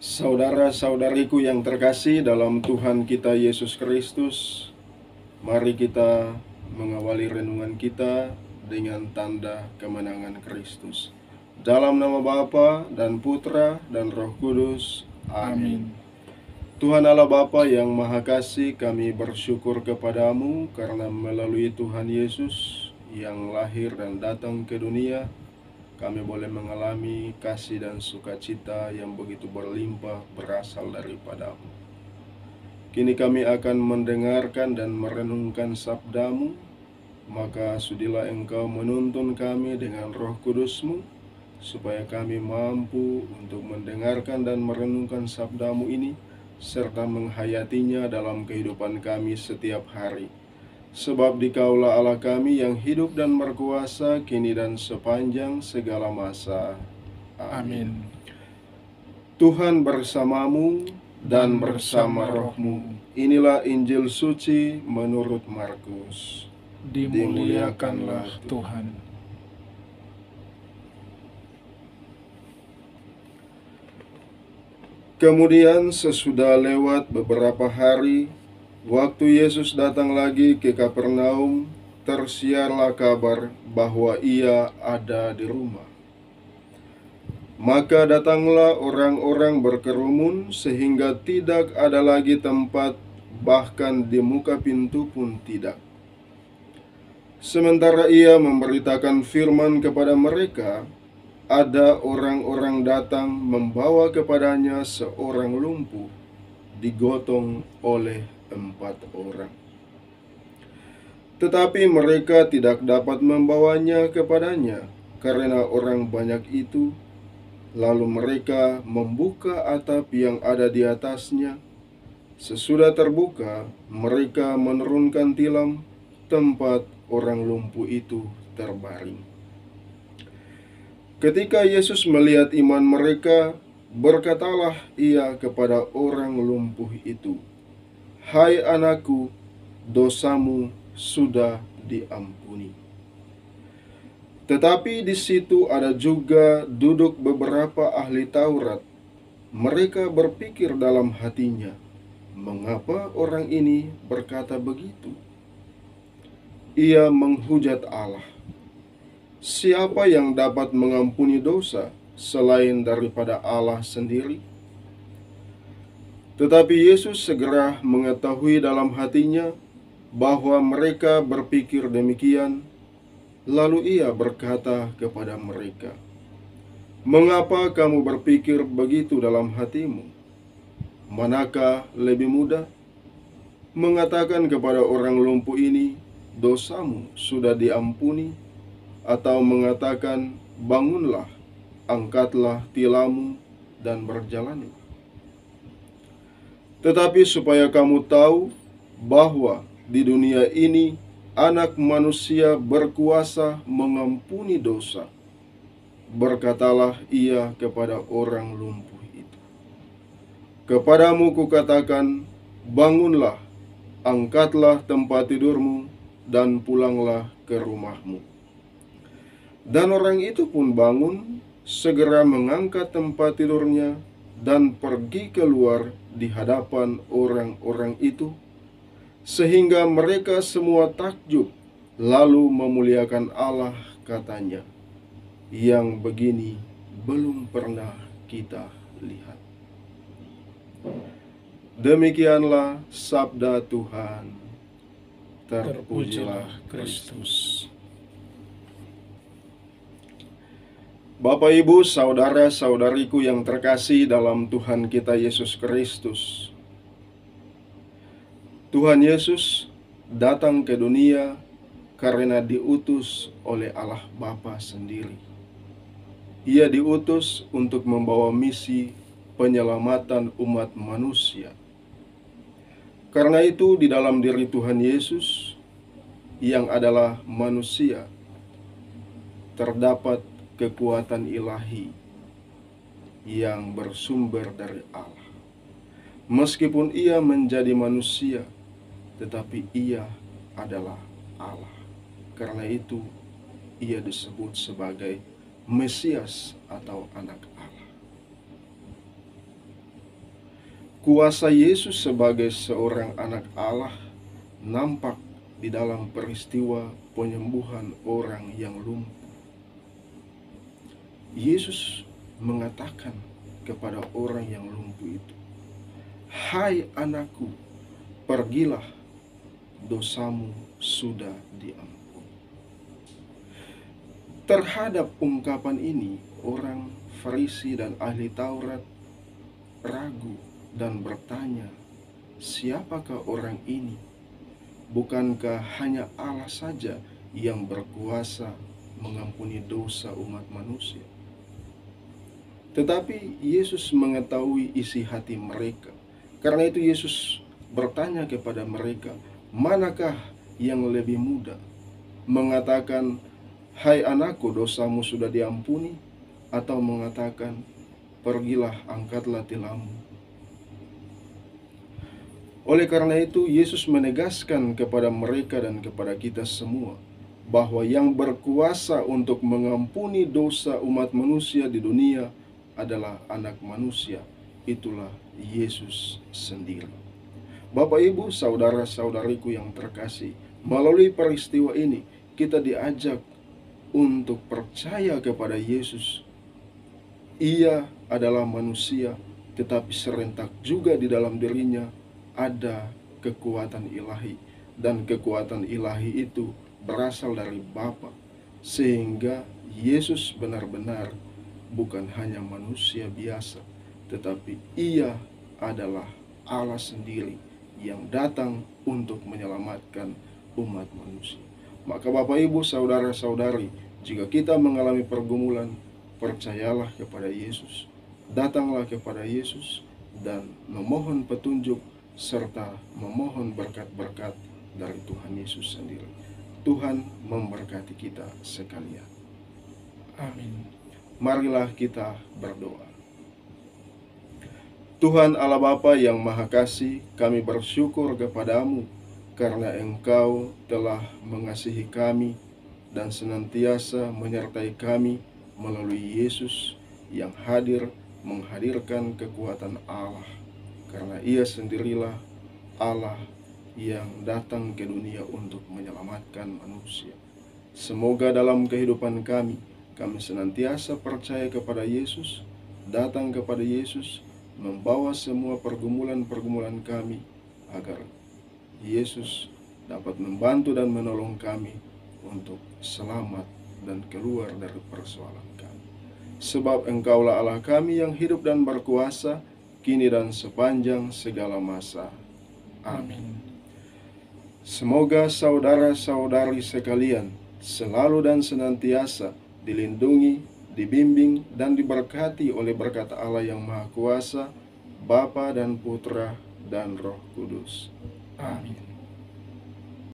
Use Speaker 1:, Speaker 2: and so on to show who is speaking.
Speaker 1: Saudara-saudariku yang terkasih dalam Tuhan kita Yesus Kristus, mari kita mengawali renungan kita dengan tanda kemenangan Kristus. Dalam nama Bapa dan Putra dan Roh Kudus. Amin. Tuhan Allah Bapa yang Maha Kasih, kami bersyukur kepadamu karena melalui Tuhan Yesus yang lahir dan datang ke dunia, kami boleh mengalami kasih dan sukacita yang begitu berlimpah berasal daripadamu. Kini kami akan mendengarkan dan merenungkan sabdamu, maka sudilah Engkau menuntun kami dengan Roh Kudus-Mu, supaya kami mampu untuk mendengarkan dan merenungkan sabdamu ini, serta menghayatinya dalam kehidupan kami setiap hari. Sebab Dikaulah Allah kami yang hidup dan berkuasa kini dan sepanjang segala masa. Amin. Tuhan bersamamu dan bersama rohmu. Inilah Injil suci menurut Markus.
Speaker 2: Dimuliakanlah Tuhan.
Speaker 1: Kemudian sesudah lewat beberapa hari, waktu Yesus datang lagi ke Kapernaum, tersiarlah kabar bahwa Ia ada di rumah. Maka datanglah orang-orang berkerumun sehingga tidak ada lagi tempat, bahkan di muka pintu pun tidak. Sementara Ia memberitakan firman kepada mereka, ada orang-orang datang membawa kepadanya seorang lumpuh, digotong oleh 4 orang. Tetapi mereka tidak dapat membawanya kepadanya karena orang banyak itu. Lalu mereka membuka atap yang ada di atasnya. Sesudah terbuka, mereka menurunkan tilam tempat orang lumpuh itu terbaring. Ketika Yesus melihat iman mereka, berkatalah Ia kepada orang lumpuh itu, "Hai anakku, dosamu sudah diampuni." Tetapi di situ ada juga duduk beberapa ahli Taurat. Mereka berpikir dalam hatinya, "Mengapa orang ini berkata begitu? Ia menghujat Allah. Siapa yang dapat mengampuni dosa selain daripada Allah sendiri?" Tetapi Yesus segera mengetahui dalam hatinya bahwa mereka berpikir demikian. Lalu Ia berkata kepada mereka, "Mengapa kamu berpikir begitu dalam hatimu? Manakah lebih mudah mengatakan kepada orang lumpuh ini, 'Dosamu sudah diampuni,' atau mengatakan, 'Bangunlah, angkatlah tilammu dan berjalanlah'? Tetapi supaya kamu tahu bahwa di dunia ini Anak Manusia berkuasa mengampuni dosa, berkatalah Ia kepada orang lumpuh itu, 'Kepadamu kukatakan, bangunlah, angkatlah tempat tidurmu, dan pulanglah ke rumahmu.' Dan orang itu pun bangun, segera mengangkat tempat tidurnya, dan pergi keluar di hadapan orang-orang itu, sehingga mereka semua takjub, lalu memuliakan Allah, katanya, 'Yang begini belum pernah kita lihat.'" Demikianlah sabda Tuhan. Terpujilah Kristus. Bapak, Ibu, saudara-saudariku yang terkasih dalam Tuhan kita Yesus Kristus, Tuhan Yesus datang ke dunia karena diutus oleh Allah Bapa sendiri. Ia diutus untuk membawa misi penyelamatan umat manusia. Karena itu di dalam diri Tuhan Yesus yang adalah manusia terdapat kekuatan ilahi yang bersumber dari Allah. Meskipun Ia menjadi manusia, tetapi Ia adalah Allah. Karena itu Ia disebut sebagai Mesias atau anak Allah. Kuasa Yesus sebagai seorang anak Allah nampak di dalam peristiwa penyembuhan orang yang lumpuh. Yesus mengatakan kepada orang yang lumpuh itu, "Hai anakku, pergilah, dosamu sudah diampuni." Terhadap ungkapan ini, orang Farisi dan ahli Taurat ragu dan bertanya, siapakah orang ini? Bukankah hanya Allah saja yang berkuasa mengampuni dosa umat manusia? Tetapi Yesus mengetahui isi hati mereka. Karena itu Yesus bertanya kepada mereka, manakah yang lebih mudah? Mengatakan, "Hai anakku, dosamu sudah diampuni," atau mengatakan, "Pergilah, angkatlah tilammu"? Oleh karena itu, Yesus menegaskan kepada mereka dan kepada kita semua bahwa yang berkuasa untuk mengampuni dosa umat manusia di dunia adalah Anak Manusia, itulah Yesus sendiri. Bapak, Ibu, saudara-saudariku yang terkasih, melalui peristiwa ini kita diajak untuk percaya kepada Yesus. Ia adalah manusia, tetapi serentak juga di dalam dirinya ada kekuatan ilahi, dan kekuatan ilahi itu berasal dari Bapa, sehingga Yesus benar-benar bukan hanya manusia biasa, tetapi ia adalah Allah sendiri yang datang untuk menyelamatkan umat manusia. Maka Bapak, Ibu, saudara-saudari, jika kita mengalami pergumulan, percayalah kepada Yesus, datanglah kepada Yesus, dan memohon petunjuk serta memohon berkat-berkat dari Tuhan Yesus sendiri. Tuhan memberkati kita sekalian.
Speaker 2: Amin.
Speaker 1: Marilah kita berdoa. Tuhan Allah Bapa yang Maha Kasih, kami bersyukur kepadamu karena Engkau telah mengasihi kami dan senantiasa menyertai kami melalui Yesus yang hadir menghadirkan kekuatan Allah, karena Ia sendirilah Allah yang datang ke dunia untuk menyelamatkan manusia. Semoga dalam kehidupan kami senantiasa percaya kepada Yesus, datang kepada Yesus, membawa semua pergumulan-pergumulan kami, agar Yesus dapat membantu dan menolong kami untuk selamat dan keluar dari persoalan kami. Sebab Engkaulah Allah kami yang hidup dan berkuasa, kini dan sepanjang segala masa. Amin. Semoga saudara-saudari sekalian selalu dan senantiasa dilindungi, dibimbing, dan diberkati oleh berkat Allah yang Maha Kuasa, Bapa dan Putra dan Roh Kudus.
Speaker 2: Amin.